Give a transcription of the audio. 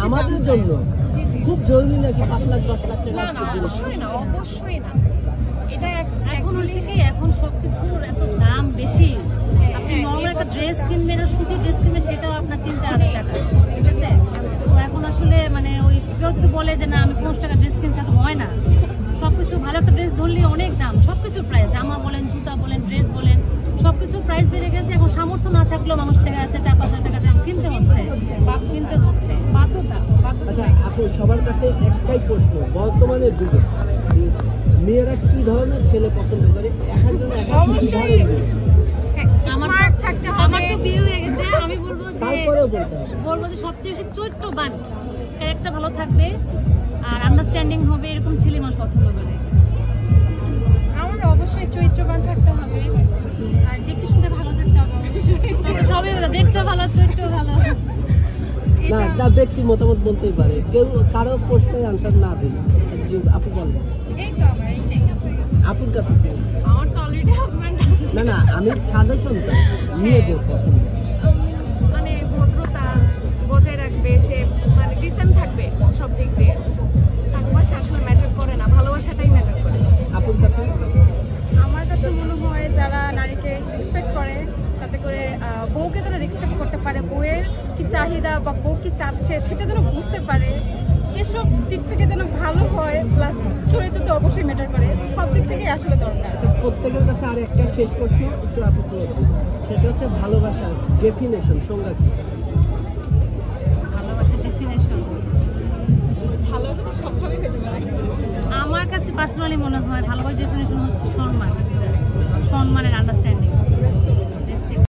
আমাদের জন্য খুব জরুরি নাকি 5 লাখ 10 লাখ টাকা? না অবশ্যই না, অবশ্যই না। এটা এখন হচ্ছে কি, এখন সবকিছুর এত দাম বেশি। আপনি নর্মাল একটা ড্রেস কিনবেন আর সুতির ড্রেস কিনবেন, সেটাও আপনার 3-4 হাজার টাকা, ঠিক আছে? তো এখন আসলে মানে ওই কেউ যদি বলে যে না আমি 50 টাকা ড্রেস কিনছি, এখন হয় না। সবকিছু ভালো একটা ড্রেস ধরলে অনেক দাম, সবকিছুর প্রাইস, জামা বলেন, জুতা বলেন, ড্রেস বলেন, সবকিছুর প্রাইস বেড়ে গেছে। এখন সামর্থ্য না থাকলেও মানুষ দেখা যাচ্ছে 4-5 হাজার টাকা ড্রেস কিনতে হচ্ছে। বাধ্যতা। আচ্ছা, আপনি সবার কাছে একটাই প্রশ্ন, বর্তমানের যুগে মেয়েরা কি ধরনের ছেলে পছন্দ করে? অবশ্যই আমার তো বিয়ে হয়ে গেছে, আমি বলবো যে সবচেয়ে বেশি চরিত্রবান, ক্যারেক্টার ভালো থাকবে আর আন্ডারস্ট্যান্ডিং হবে, এরকম ছেলে মানুষ পছন্দ করে। আমার অবশ্যই চরিত্রবান থাকতে হবে আর দেখতে শুনতে ভালো থাকতে হবে। অবশ্যই সবই ভালো, দেখতে ভালো, চরিত্র ভালো। না, একটা ব্যক্তি মতামত বলতেই পারে, কেউ কারো প্রশ্নের আনসার না দিলে। আপু বলেন। এই তো আমার এইটাই। আপুর কাছে আমার তো অলরেডি হাজবেন্ড আছে। না আমি সাজেশন চাই মেয়েদের পছন্দ। মানে ভদ্রতা বজায় রাখবে, সে মানে ডিসেন্ট থাকবে সব দিক দিয়ে। ভালোবাসা আসলে ম্যাটার করে না, ভালোবাসাটাই ম্যাটার করে। আপুর কাছে আমার কাছে মনে হয় যারা নারীকে রেসপেক্ট করে, যাতে করে বউকে তারা রেসপেক্ট করতে পারে, বউয়ের কি চাহিদা বা বউ কি চাচ্ছে সেটা যেন বুঝতে পারে, এসব দিক থেকে যেন ভালো হয়। প্লাস চরিত্র তো অবশ্যই ম্যাটার করে, সব দিক থেকে আসলে দরকার। আচ্ছা, প্রত্যেকের কাছে আর একটা শেষ প্রশ্ন একটু আপুকে, সেটা হচ্ছে ভালোবাসার ডেফিনেশন, সংজ্ঞা কি? ভালোবাসার ডেফিনেশন ভালোবাসা তো সবভাবেই হতে পারে। আমার কাছে পার্সোনালি মনে হয় ভালোবাসার ডেফিনেশন হচ্ছে সম্মান, সম্মানের আন্ডারস্ট্যান্ডিং।